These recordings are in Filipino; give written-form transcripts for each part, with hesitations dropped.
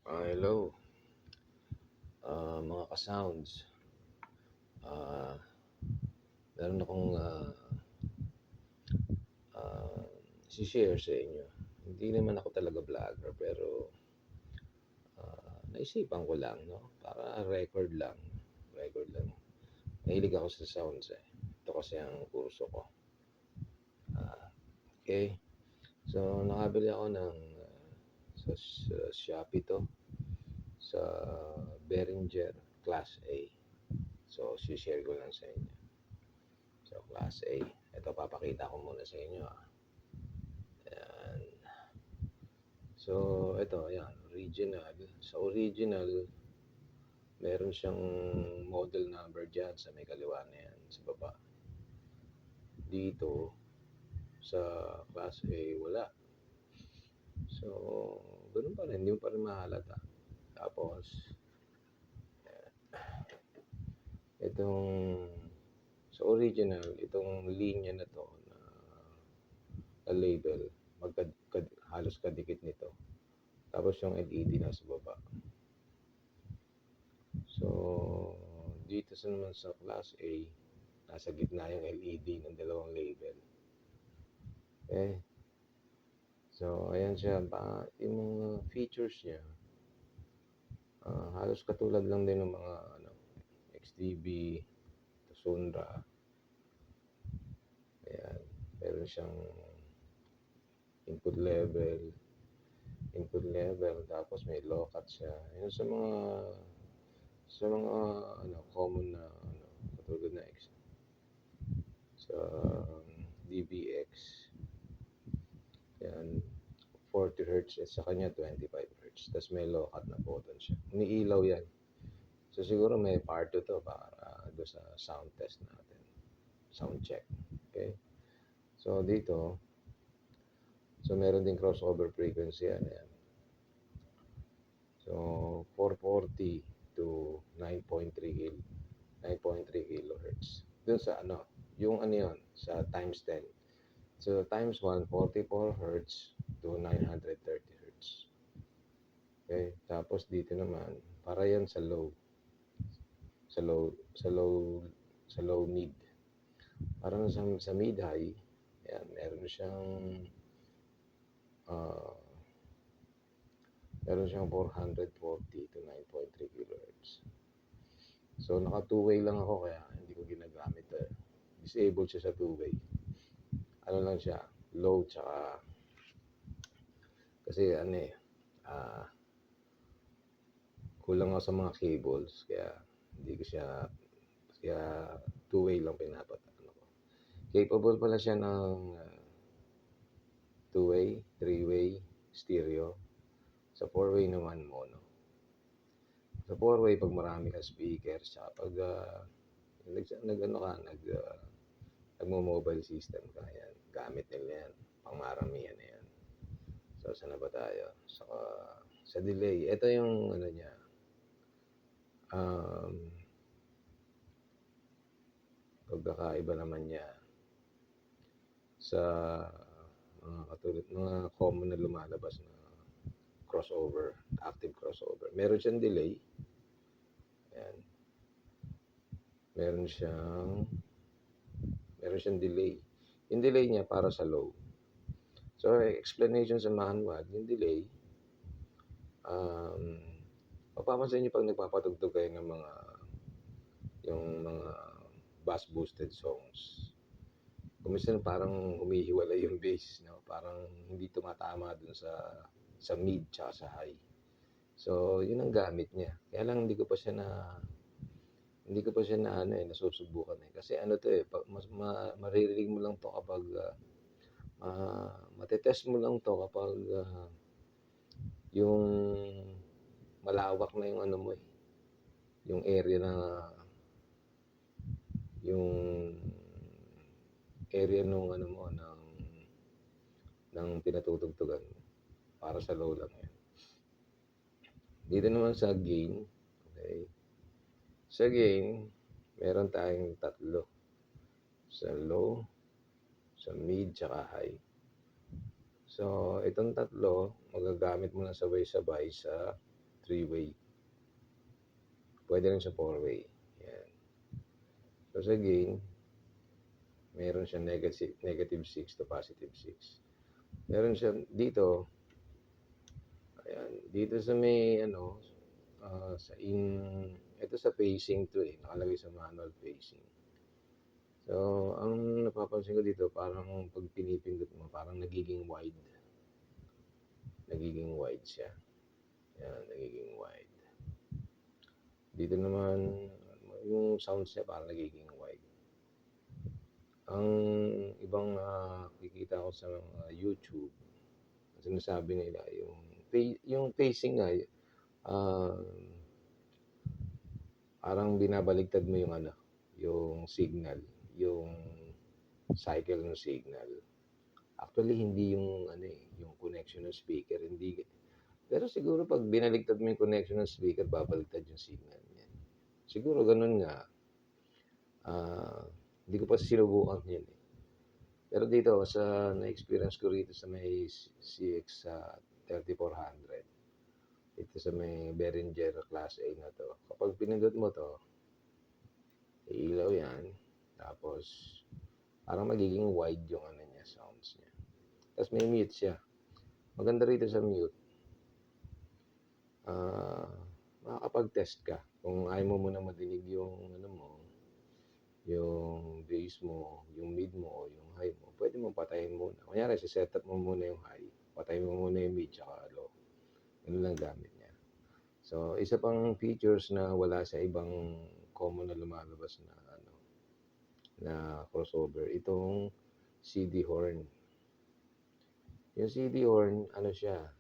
Hello, mga ka-sounds. Ah, Meron akong ah, share sa inyo. Hindi naman ako talaga vlogger pero naisipan ko lang, no? Para record lang. Mahilig ako sa sounds eh. Ito kasi ang kurso ko. Okay, so nakabili ako ng sa Shopee to, sa Behringer Class A. So, share ko lang sa inyo. So, Class A. Ito, papakita ko muna sa inyo. Ayan. So, ito, ayan, original. Sa original, meron siyang model number dyan sa may kaliwa na yan, sa baba. Dito, sa Class A, wala. So, ganun pa rin, hindi mo pa rin mahalata. Tapos, itong, sa original, itong linya na to, na label, halos kadikit nito. Tapos yung LED nasa baba. So, dito sa naman sa Class A, nasa gitna yung LED ng dalawang label. Okay? So, ayan siya. Yung mga features niya, halos katulad lang din ng mga XDB, Sundra. Ayan. Meron siyang input level, tapos may low cut siya. Yun sa mga common na katulad na sa DBX. Yan, 40 Hz at sa kanya 25 Hz. Tapos may low cut na button siya. Umiilaw yan. So siguro may part 2 to para do sa sound test natin. Sound check. Okay? So dito, so meron din crossover frequency yan. Ayan. So 440 to 9.3 kilohertz. Dun sa yung yun, sa times 10. So times 1, 44 Hz to 930 Hz. Okay, tapos dito naman, para yan sa low, sa low, sa low, sa low mid. Parang sa mid high, yan, uh, meron siyang 440 to 9.3 kilohertz. So naka two-way lang ako kaya hindi ko ginagamit Disabled siya sa two-way. Ano lang siya, low tsaka kasi kulang ako sa mga cables kaya hindi ko siya kaya two-way lang ko. Capable pala siya ng two-way, three-way, stereo. Sa four-way naman mono. Sa four-way pag marami kang speakers tsaka pag nagmo-mobile system ka yan, gamit nila yan, pangmaramihan na yan. So saan na ba tayo? Sa delay, ito yung niya, pagkakaiba naman niya sa katulad mga common na lumalabas na crossover, active crossover. Meron siyang delay. Ayan. Meron siyang delay. Yung delay niya para sa low. So, explanation sa manual, yung delay, mapapansin niyo pag nagpapatugtog kayo ng yung mga bass boosted songs. Kuminsan parang humihiwalay yung bass, no? Parang hindi tumatama dun sa mid tsaka sa high. So, yun ang gamit niya. Kaya lang hindi ko pa siya nasusubukan eh. Kasi to eh, maririnig mo lang to kapag matetest mo lang to kapag yung malawak na yung mo eh. Yung area yung area nung mo ng pinatutugtugan para sa low lang yan. Dito naman sa gain, okay? Sa gain, meron tayong tatlo. Sa low, sa mid, tsaka high. So, itong tatlo, magagamit mo na sabay-sabay sa 3-way. Pwede rin sa 4-way. Yan. So sa gain, meron siya negative 6 to positive 6. Meron siya dito, ayan, dito sa may ito sa pacing to nakalagay sa manual pacing. So, ang napapansin ko dito, parang pag pinipindot mo, parang nagiging wide. Nagiging wide siya. Yan, nagiging wide. Dito naman, yung sounds niya parang nagiging wide. Ang ibang nakikita ko sa YouTube, sinasabi nila, yung pacing nga, parang binabaligtad mo yung signal, yung cycle ng signal. Actually, hindi yung yung connection ng speaker, hindi. Pero siguro pag binaligtad mo yung connection ng speaker, babaligtad yung signal niya. Siguro ganun nga. Hindi ko pa sinubukan yun eh. Pero dito, sa na-experience ko rito sa may CX 3400, ito sa may Behringer Class A na to. Kapag pinindot mo to, ilaw yan. Tapos, parang magiging wide yung niya, sounds niya. Tapos may mute siya. Maganda rito sa mute. Makakapag-test ka. Kung ayaw mo muna madinig yung yung bass mo, yung mid mo, o yung high mo, pwede mong patayin muna. Kunyari, set-up mo muna yung high. Patayin mo muna yung mid tsaka low. Ganun lang gamit niya. So, isa pang features na wala sa ibang common na lumalabas na crossover, itong CD horn. Yung CD horn, siya,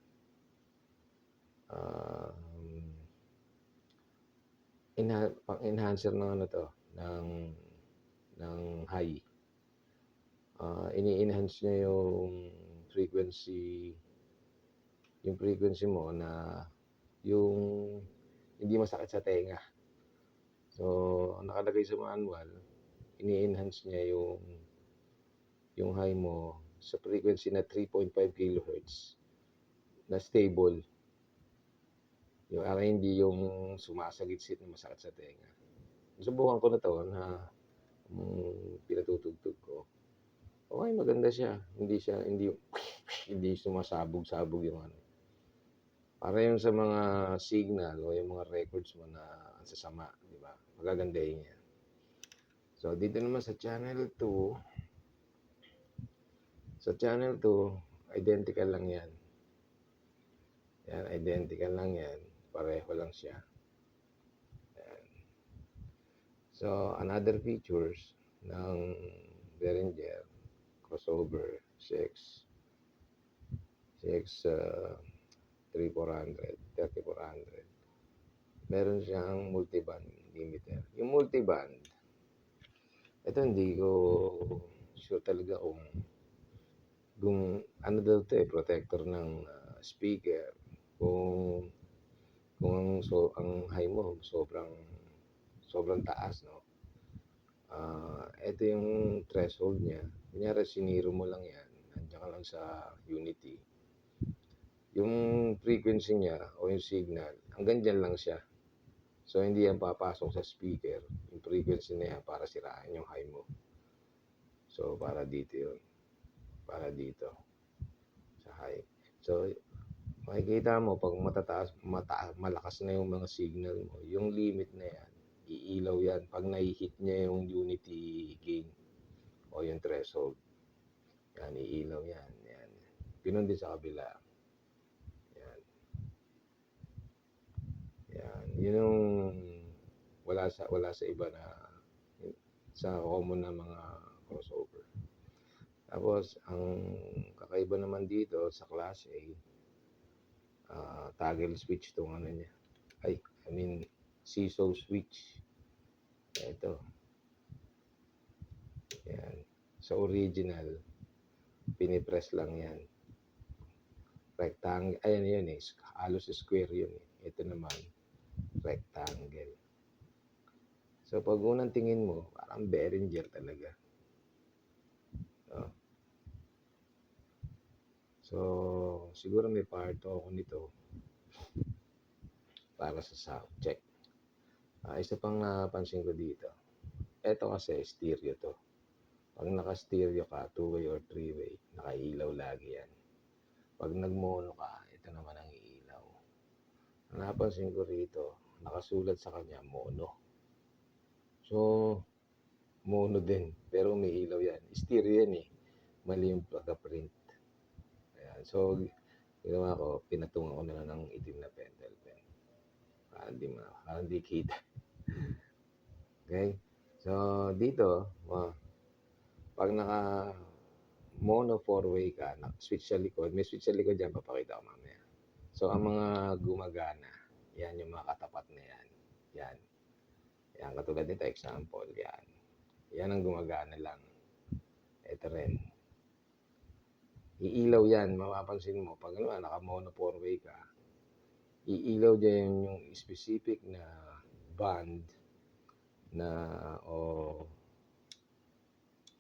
pang-enhancer ng ng high. Ini-enhance niya yung frequency mo na yung hindi masakit sa tenga. So, nakalagay sa manual, ini-enhance niya yung high mo sa frequency na 3.5 kHz na stable. Yung hindi yung sumasagit-sit na masakit sa tenga. Subukan ko na to na pinatutugtog ko. Okay, maganda siya. Hindi sumasabog-sabog yung Para yung sa mga signal o yung mga records mo na ang sasama, di ba? Magagandahin niya. So, dito naman sa channel 2, identical lang yan. Yan, identical lang yan. Pareho lang siya. Yan. So, another features ng Behringer crossover CX 3400. Meron siyang multiband limiter. Yung multiband, ito hindi ko sure talaga kung ano daw ito protector ng speaker. Kung ang high mo sobrang taas, no? Ito yung threshold niya. Kunyari, siniro mo lang yan. Nandiyan ka lang sa unity. Yung frequency niya o yung signal, hanggang dyan lang siya. So, hindi yan papasok sa speaker. Yung frequency na yan para sirain yung high mo. So, para dito yun. Para dito. Sa high. So, makikita mo, pag malakas na yung mga signal mo, yung limit na yan, iilaw yan pag nai-hit niya yung unity gain o yung threshold. Yan, iilaw yan. Yan. Ganun din sa kabila. Yan. Yan. Yun yung wala sa iba na sa common na mga crossover. Tapos, ang kakaiba naman dito sa Class A, toggle switch itong niya. Seesaw switch. Ito. Yan. Sa original, pinipress lang yan. Rectangle. Ayan yun halos square yun Ito naman, rectangle. So, pag unang tingin mo, parang Behringer talaga. So, siguro may part ako nito. para sa sound check. Isa pang napansin ko dito, eto kasi stereo to. Pag naka-stereo ka, two-way or three-way, nakailaw lagi yan. Pag nag-mono ka, ito naman ang iilaw. Napansin ko rito, nakasulat sa kanya mono. So, mono din, pero may ilaw yan. Stereo yan eh. Mali yung pagka-print. Ayan. So, ginawa ko, pinatungan ko na lang ng itim na pentel pen. Para hindi kita. Okay? So, dito, pag naka mono 4-way ka, switch sa likod, may switch sa likod dyan, papakita ko mamaya. So, ang mga gumagana, yan yung mga katapat na yan. Yan. Yan, katulad nito, example, yan. Yan ang gumagana lang. Ito rin. Iilaw yan, mapapansin mo. Pag naka-mono 4-way ka, iilaw dyan yung specific na band na o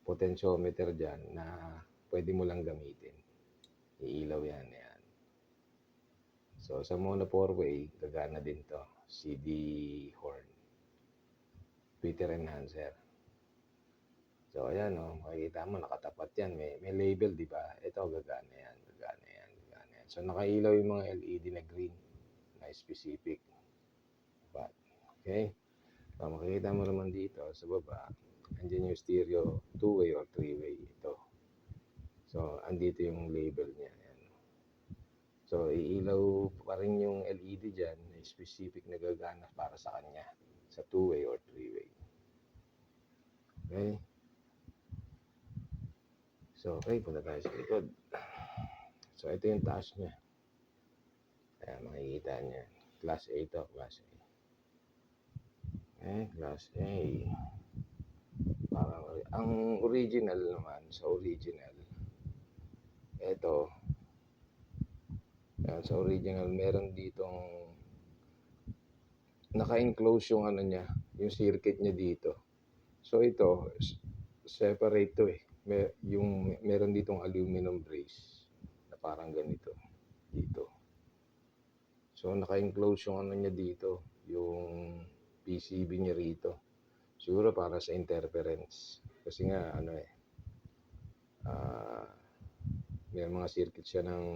potentiometer dyan na pwede mo lang gamitin. Iilaw yan. So, sa mono 4-way, gagana din to. CD horn. Tweeter enhancer. So, ayan o. Makikita mo, nakatapat yan. May label, di ba? Ito, gagana yan. So, nakailaw yung mga LED na green na specific. Okay? So, makikita mo naman dito sa baba, andyan yung stereo 2-way or 3-way. Ito. So, andito yung label niya. Ayan. So, iilaw pa rin yung LED dyan na specific na gagana para sa kanya sa 2-way or 3-way. Okay? So, okay, punta tayo sa likod. So, ito yung taas niya. Ayan, makikita niya. Class A to, Class A. Okay, Class A. Parang, ang original naman, sa original, ito, yan, sa original, meron ditong naka-enclose yung ano niya, yung circuit niya dito. So ito, separate to eh. Meron ditong aluminum brace na parang ganito dito. So naka-enclose yung ano niya dito, yung PCB niya rito. Siguro para sa interference. Kasi nga ano eh, may mga circuit siya ng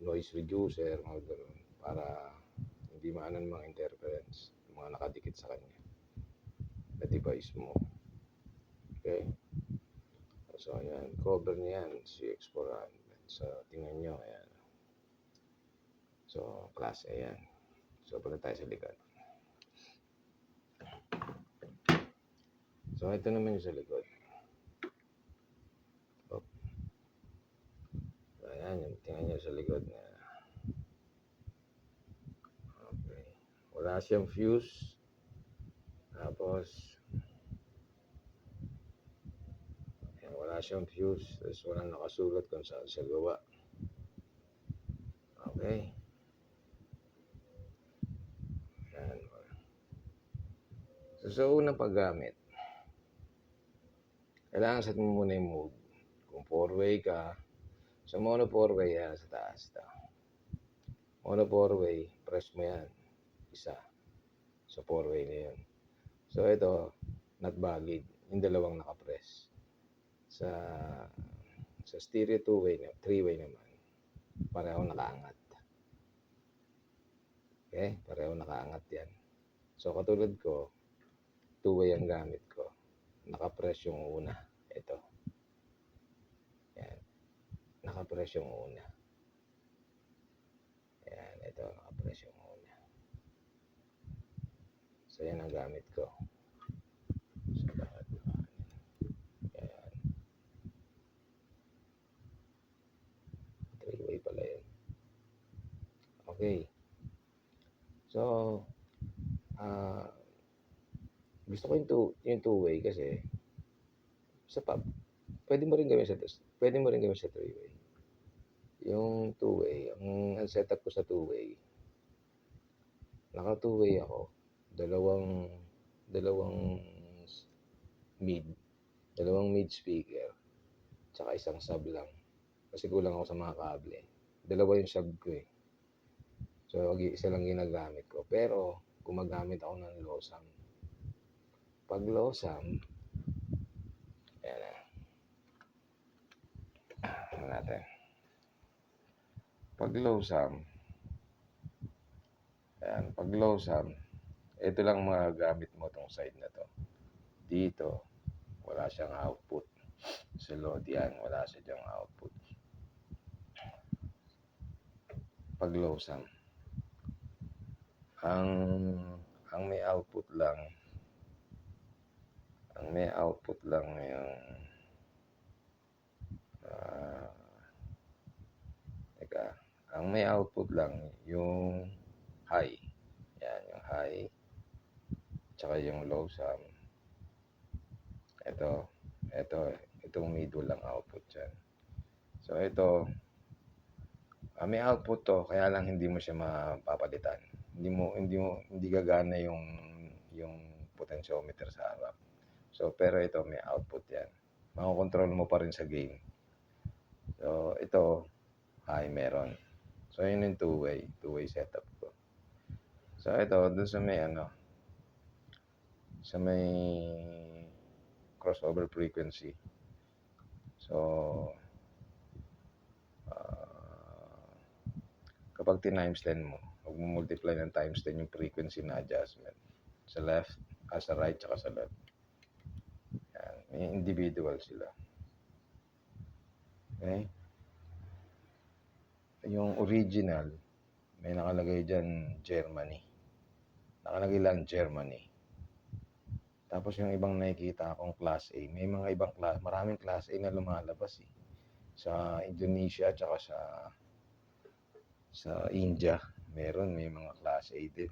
noise reducer, mga ganun, para hindi maanan mga interference, mga nakadikit sa kanya na device mo. Okay? So, ayan, cover niya yan, CX400. So, tingnan nyo, ayan. So, class A yan. So, punta tayo sa likod. So, ito naman yung sa likod. So, ayan, yung tingnan nyo sa likod na. Okay. Wala siyang fuse. Tapos, ayan, wala siyang fuse. Tapos, walang nakasulat kung saan siya gawa. Okay. Ayan. So, sa unang paggamit, kailangan set mo muna yung mode. Kung 4-way ka, sa mono 4-way yan, sa taas. Mono 4-way, press mo yan. Isa. So 4-way na yun. So ito, not valid. Yung dalawang nakapress. Sa stereo 2-way, 3-way naman, pareho nakaangat. Okay? Pareho nakaangat yan. So katulad ko, 2-way ang gamit ko. Nakapress yung una. Ito. Yan. Nakapress yung una. Yan. Ito, nakapress yung una. So yan ang gamit ko. So lahat na. Yan. 3-way pala yun. Okay. So, gusto ko yung two-way kasi sa pub, pwede mo rin gawin sa 3-way. Yung two-way, ang setup ko sa two-way, naka two-way ako, dalawang mid speaker, tsaka isang sub lang. Kasi kulang ako sa mga kable. Dalawa yung sub ko eh. So, isa lang ginagamit ko. Pero, gumagamit ako ng Losam. Pag Losam, ayan na. Ano natin. Pag Losam, ayan, pag Losam, ito lang magagamit mo tong side na to. Dito, wala siyang output. Sa load yan, wala siya dyang output. Pag Losam, ang may output lang, yung teka, ang may output lang yung high. Yan, yung high, tsaka yung low sum. Itong middle lang output dyan. So, ito, may output to, kaya lang hindi mo siya mapapalitan. Hindi gagana yung potentiometer sa harap. So, pero ito may output yan. Makokontrol mo pa rin sa gain. So, ito, high meron. So, yun yung two-way setup ko. So, ito, dun sa may sa may crossover frequency. So, kapag times 10 mo, huwag mo multiply ng times 10 yung frequency na adjustment. Sa left, sa right, tsaka sa left. Yan, may individual sila. Okay? Yung original, may nakalagay dyan Germany. Nakalagay lang Germany. Tapos yung ibang nakikita akong class A, may mga ibang class, maraming class A na lumalabas eh. Sa Indonesia tsaka sa India, may mga class A din.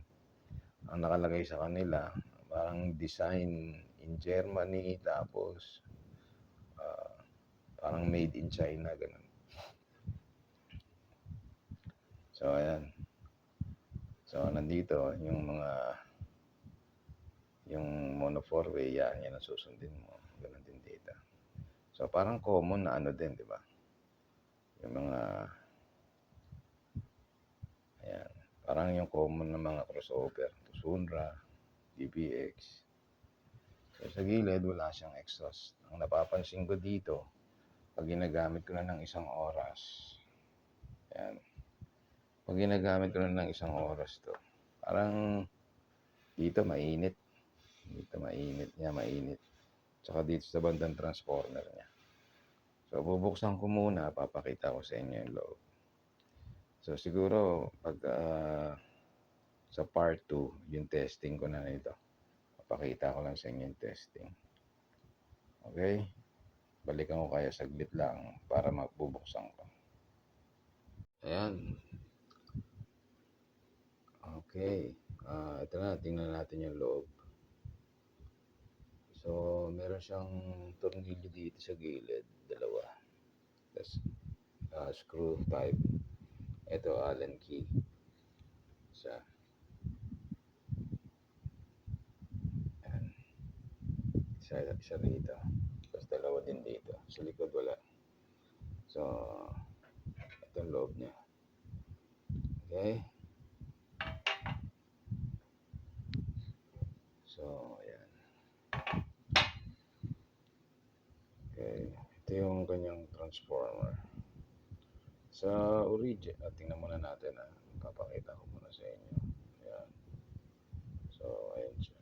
Ang nakalagay sa kanila, parang design in Germany, tapos parang made in China, ganun. So, ayan. So, nandito, yung mono 4-way, yan ang susundin mo. Ganun din data. So, parang common na din, di ba? Yung mga, ayan, parang yung common na mga crossover. Sunra, DBX. So, sa gilid, wala siyang exhaust. Ang napapansin ko dito, pag ginagamit ko na ng isang oras, ayan, pag ginagamit ko na ng isang oras to, parang dito mainit. Tsaka dito sa bandang transformer niya. So, bubuksan ko muna, papakita ko sa inyo yung loob. So, siguro, pag sa part 2, yung testing ko na nito. Papakita ko lang sa inyo yung testing. Okay? Balikan ko kayo saglit lang para mabubuksan ko. Ayan. Okay. Ito na, tingnan natin yung loob. So, meron siyang tornilyo dito sa gilid, dalawa. Tapos, screw type. Ito, Allen key. Isa. Ayan. Isa rito. Tapos dalawa din dito. Sa likod wala. So, ito ang loob niya. Okay? So, ayan. Okay. Ito yung kanyang transformer. Sa origin, tingnan muna natin papakita ko muna sa inyo. Ayan. So, ayan siya.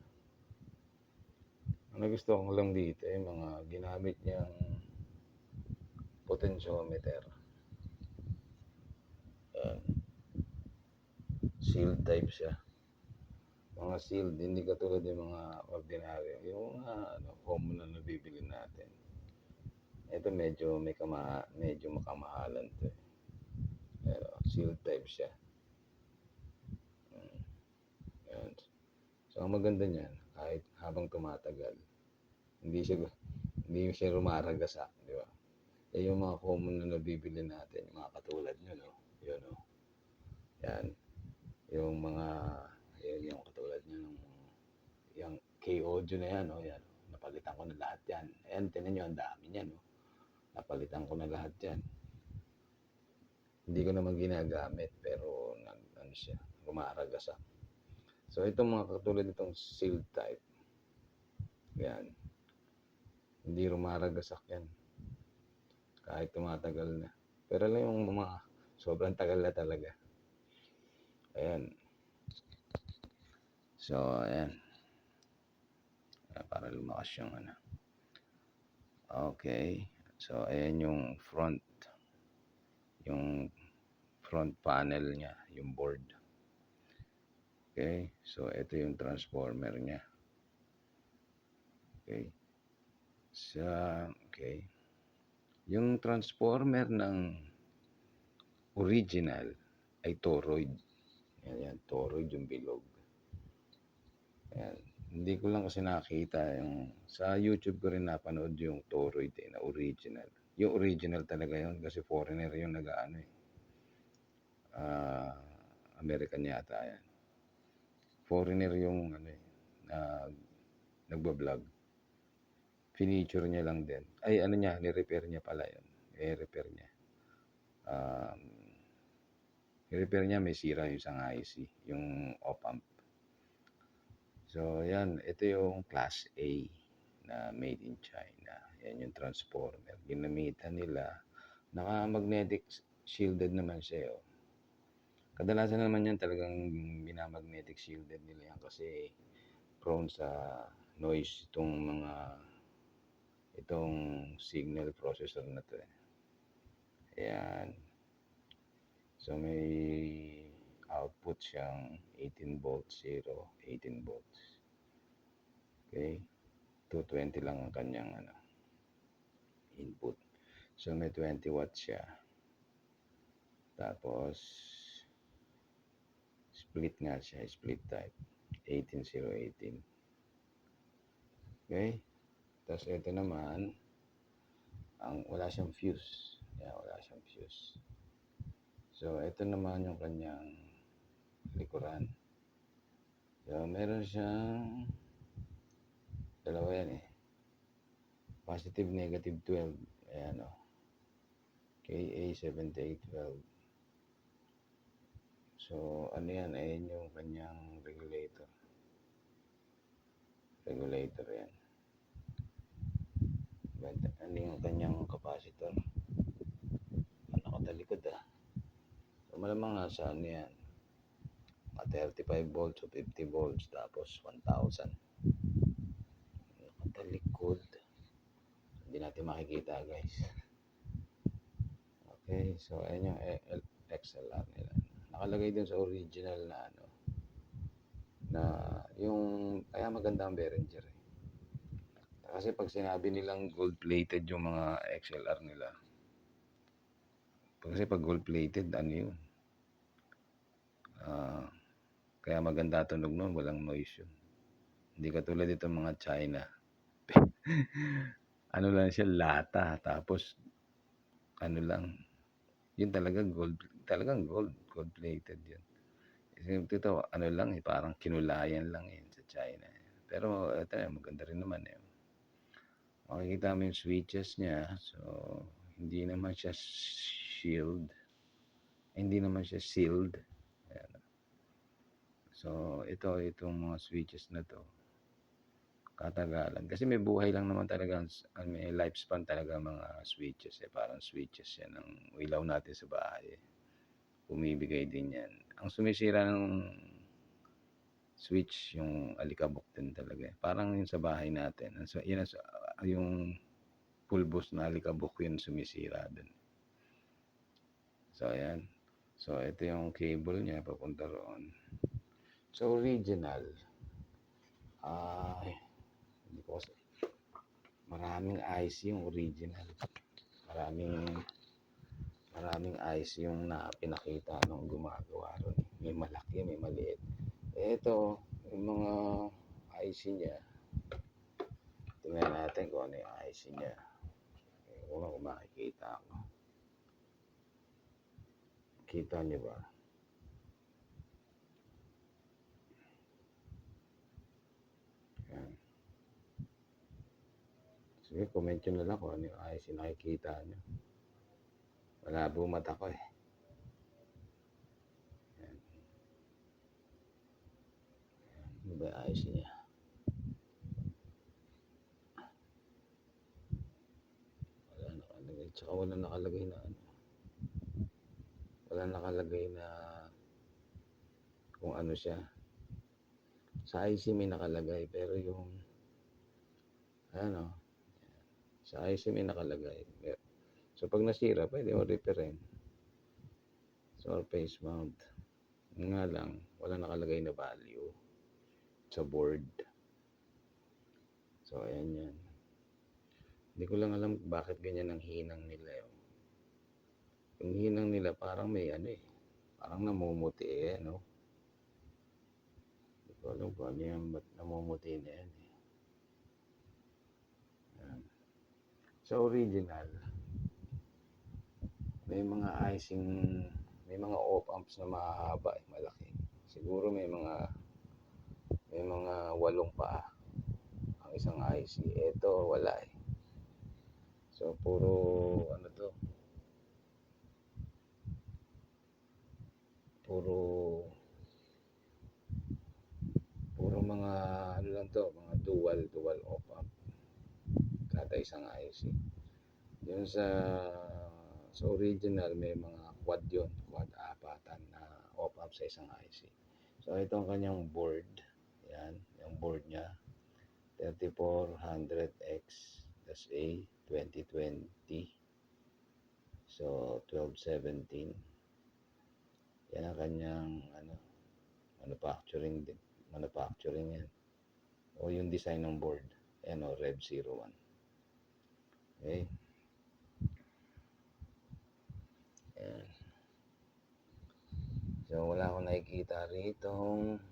Ang nagustuhan ko lang dito mga ginamit niyang potentiometer. Ayan. Sealed type siya. Mga sealed, hindi katulad yung mga ordinary. Yung mga common na nabibili natin. Ito medyo makamahalan to. Pero sealed type siya. Ayan. So, ang maganda niyan, kahit habang tumatagal, hindi siya rumaragasa, di ba? Yung mga common na nabibili natin, yung mga katulad nyo, no? Yun, no? Yan. Yung katulad nyo, yung K-Audio na yan, no? Yan. Napalitan ko na lahat yan. Ayan, tinan nyo, ang dami niyan, no? Napalitan ko na lahat yan. Hindi ko naman ginagamit pero ano siya, rumaragasak. So itong mga katulad nitong sealed type, yan, hindi rumaragasak yan kahit tumatagal na. Pero lang yung mga sobrang tagal na talaga. Ayan. So ayan. Para lumakas yung ano. Okay. So ayan yung front panel niya, yung board. Okay. So ito yung transformer niya. Okay. Okay. Yung transformer ng original ay toroid. Yan, toroid yung bilog. Ayan. Hindi ko lang kasi nakita yung sa YouTube ko rin napanood yung toroid na original. Yung original talaga yun kasi foreigner yung nag-ano eh. American yata yan. Foreigner yung ano eh, nagbablog. Finiture niya lang din. Ay ano niya, ni-repair niya pala yun. I-repair niya. I-repair niya may sira yung isang IC, yung op-amp. So yan, ito yung class A na made in China. Yan yung transformer. Ginamitan nila. Naka-magnetic shielded naman siya. Oh. Kadalasan naman yan talagang binamagnetic shielded nila yan kasi prone sa noise itong signal processor na to eh. Ayan. So may output siyang 18 volts 0, 18 volts. Okay? 220 lang ang kanyang input. So may 20 watts siya. Tapos split nga siya, split type. 18018. Okay? Tapos ito naman wala siyang fuse. Yeah, wala siyang fuse. So ito naman yung kanyang likuran. So meron siyang dalawa yan eh. Positive, negative 12. Ayan o. KA7812. So, ano yan? Ayan yung kanyang regulator. Regulator yan. Ano yung kanyang capacitor? Nakatalikod ah. So, malamang nga sa ano yan. 35 volts o 50 volts tapos 1,000. Nakatalikod. Hindi natin makikita guys. Okay, so ayan yung XLR nila. Nakalagay din sa original na yung kaya maganda ang Behringer eh. Kasi pag sinabi nilang gold-plated yung mga XLR nila, kasi pag gold-plated, ano yun? Kaya maganda tunog nun, walang noise yun. Hindi katulad itong mga China. Ano lang siya, lata. Tapos, ano lang, yun talagang gold-plated yun. Ito, ano lang eh, parang kinulayan lang yun sa China. Pero, ito maganda rin naman eh. Makikita mo yung switches niya. So, hindi naman siya sealed. Ayan. So, itong mga switches na to, katagalan. Kasi may buhay lang naman talaga, may lifespan talaga mga switches eh. Parang switches yan ng ilaw natin sa bahay. Bumibigay din yan. Ang sumisira ng switch, yung alikabok din talaga. Parang yung sa bahay natin. So, yun yung pulbos na alikabok yun sumisira din. So, ayan. So, ito yung cable niya papunta roon. So, original. Hindi ko kasi. Maraming IC yung original. Maraming IC yung pinakita nung gumagawa ron. May malaki, may maliit. Ito, yung mga IC niya. Tingnan natin kung ano yung IC niya. Kung makikita ako. Kita niyo ba? Yan. Sige, comment nyo na lang kung ano yung IC nakikita nyo. Malabo mata ko eh. ba yung IC niya? Wala nakalagay. Tsaka wala nakalagay na ano. Wala nakalagay na kung ano siya. Sa IC may nakalagay, pero yung ano, sa IC may nakalagay. So pag nasira, pwede mo repair-in. So face mount. Nga lang, wala nakalagay na value sa board. So ayan yan. Hindi ko lang alam bakit ganyan ang hinang nila. Yung hinang nila parang may ano eh. Parang namumuti eh, no? Hindi ko alam kung ano yan, ba't namumuti na yan eh. Ayan. Sa original, may mga icing, may mga op-amps na mahahaba eh, malaki. Siguro may mga 8 paa ang isang IC. Ito wala eh. So puro ano to, puro mga ano lang to, mga dual op-amp kada isang IC. Yun sa original may mga quad yun, quad apatan na op-amp sa isang IC. So ito ang kanyang board. Yan, yung board niya 3400X-A 2020. So 1217. Yan ang kanyang ano, manufacturing yan. O yung design ng board. Ayan o, Rev 01. Okay. Ayan. So wala akong nakikita rito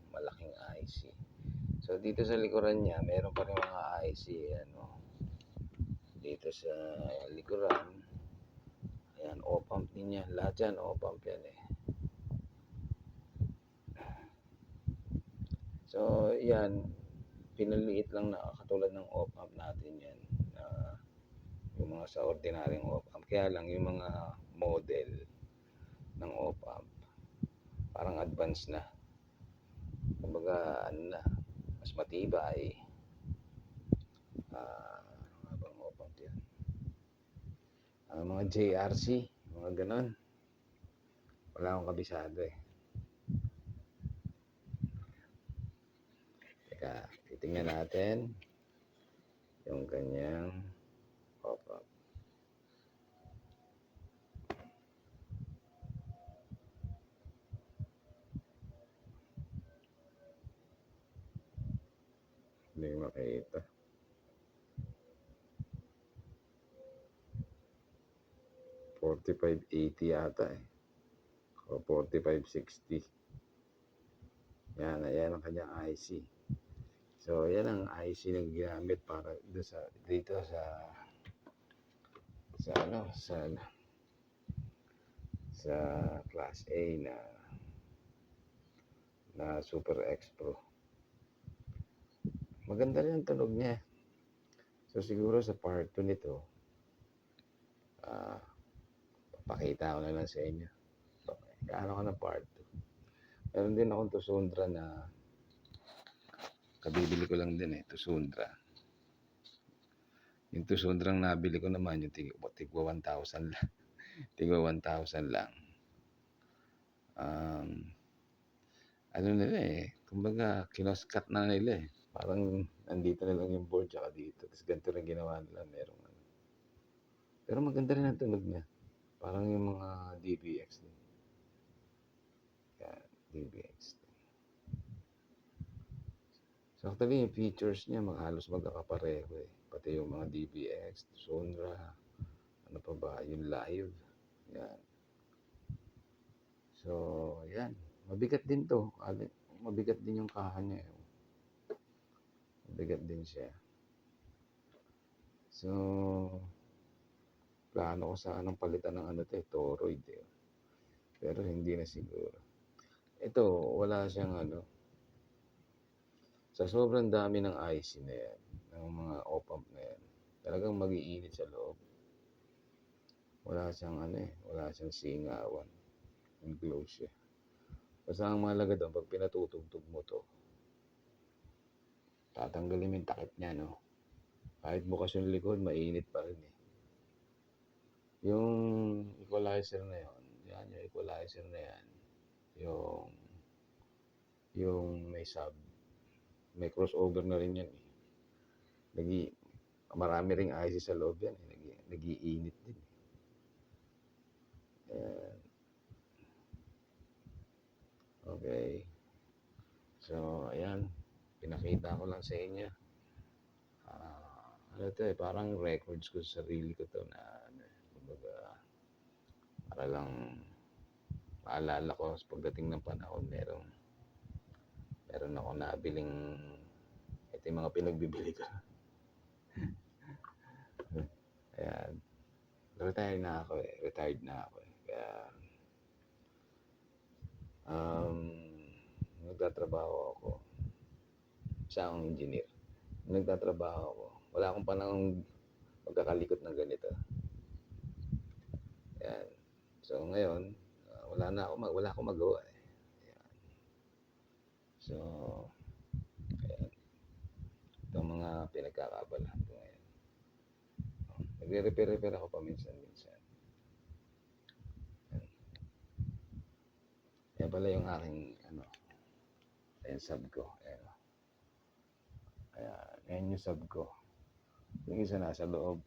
malaking IC. So dito sa likuran niya, meron pa rin mga IC. Ano, dito sa likuran, ayan, op-amp din yan. Lahat yan, op-amp yan eh. So yan, pinaliit lang na katulad ng op-amp natin yan. Yung mga sa ordinaryong op-amp. Kaya lang yung mga model ng op-amp, parang advanced na. Kumbaga, ano na, mas matibay. Ano bang op-amp yan? Mga JRC, mga ganon. Wala akong kabisado eh. Teka, titingnan natin yung kanyang op-amp. Hindi makita. $4580 yata eh. O $4560. Yan, ayan ang kanyang IC. So, yan ang IC na ginamit para dito sa Class A na Super X Pro. Maganda rin ang tunog niya. So, siguro sa part 2 nito, papakita ko na lang sa inyo. Kaano ko ng part 2. Meron din akong Tusundra na kabibili ko lang din eh, Tusundra. Yung Tusundrang nabili ko naman, yung tigwa 1,000 lang. Tigwa 1,000 lang. Ano nila eh, kumbaga kinoskat na nila eh. Parang nandito na lang yung board tsaka dito. Tapos ganito rin ginawa nila, merong ano. Pero maganda rin ang tunog niya. Parang yung mga DBX din. Yan, DBX. So actually yung features niya halos magkakapareho eh. Pati yung mga DBX, Sonra, ano pa ba, yung live. Yan. So, yan. Mabigat din to. Mabigat din yung kaha niya eh. Mabigat din siya. So, plano ko sanang palitan ng ano to, Toroid eh. Pero hindi na siguro. Ito, wala siyang ano. Sa sobrang dami ng IC na yan, ng mga op-amp na yan, talagang mag-iinit sa loob. Wala siyang ano eh, wala siyang singawan. Ang glow siya. Basta ang mahalaga doon, pag pinatutugtog mo to, tatanggalin mo yung takip niya, no? Kahit bukas yung likod, mainit pa rin eh. Yung equalizer na yun, yan, yung equalizer na yan, yung, yung may crossover na rin yan eh. Marami ring IC sa loob yan eh. Nag-iinit din. Ayan. Okay. So, ayan. Pinakita ko lang sa inyo. Ano to eh, parang records ko sa sarili ko to na, kumbaga, para lang maalala ko pagdating ng panahon, meron ako nabiling ito yung mga pinagbibili ko. Ayan. Retired na ako eh. Kaya, nagtatrabaho ako. Isa akong engineer. Nagtatrabaho ako. Wala akong panahon magkakalikot ng ganito. Ayan. So ngayon, wala akong magawa eh. Ayan. So, ayan. Ito ang mga pinagkakabalahan ko ngayon. Nagre-repair ako paminsan-minsan. Yan pala yung aking ayan sub ko. Ayan yung sub ko. Yung isa nasa loob.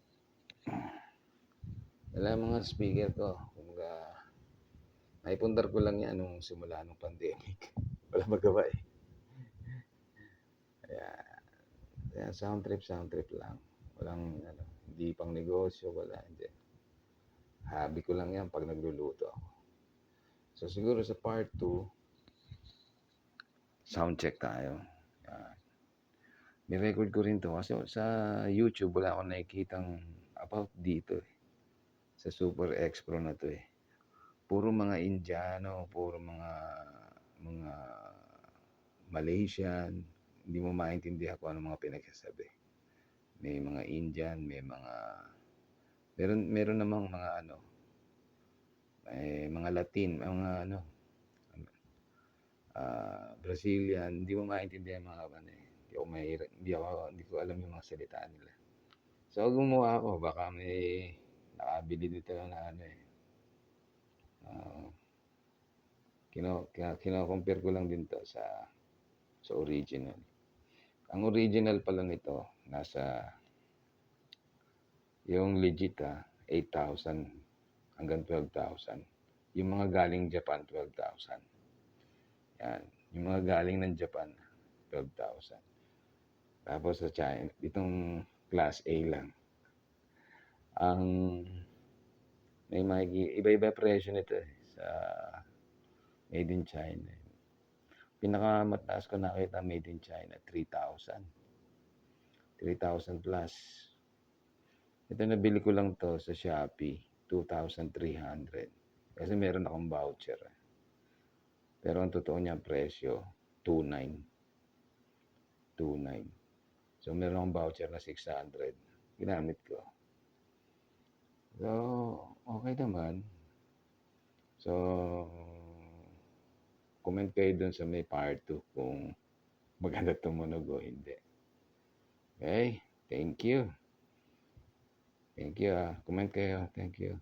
Wala mga speaker ko. Kumbaga, naipundar ko lang yan nung simula nung pandemic. Wala magawa eh. Ayan, sound trip lang. Walang, hindi pang negosyo, wala, hindi. Hobby ko lang yan pag nagluluto ako. So, siguro sa part 2, sound check tayo. May record ko rin to kasi sa YouTube wala akong nakikitang about dito eh. Sa Super X Pro na to eh. Puro mga Indiano, puro mga Malaysian. Hindi mo maintindihan kung ano mga pinagsasabi. May mga Indian, meron namang mga mga Latin, mga Brazilian, hindi mo maintindihan mga hindi ko alam yung mga salita nila. So gumawa ako, baka may nakabili dito na kino-compare ko lang din to sa original. Ang original pala nito nasa yung legit 8,000 hanggang 12,000. Yung mga galing Japan 12,000. Yan, yung mga galing ng Japan 12,000. Tapos sa China, itong class A lang. Ang may iba-iba presyo nito sa made in China. Pinakamataas ko nakita made in China, 3,000. 3,000 plus. Ito nabili ko lang to sa Shopee, 2,300. Kasi meron akong voucher. Pero ang totoo niya presyo, 2,900. 2,900. So meron akong voucher na 600. Ginamit ko. So, okay naman. So, comment kayo dun sa may part 2 kung maganda tumunog o hindi. Okay? Thank you. Comment kayo. Thank you.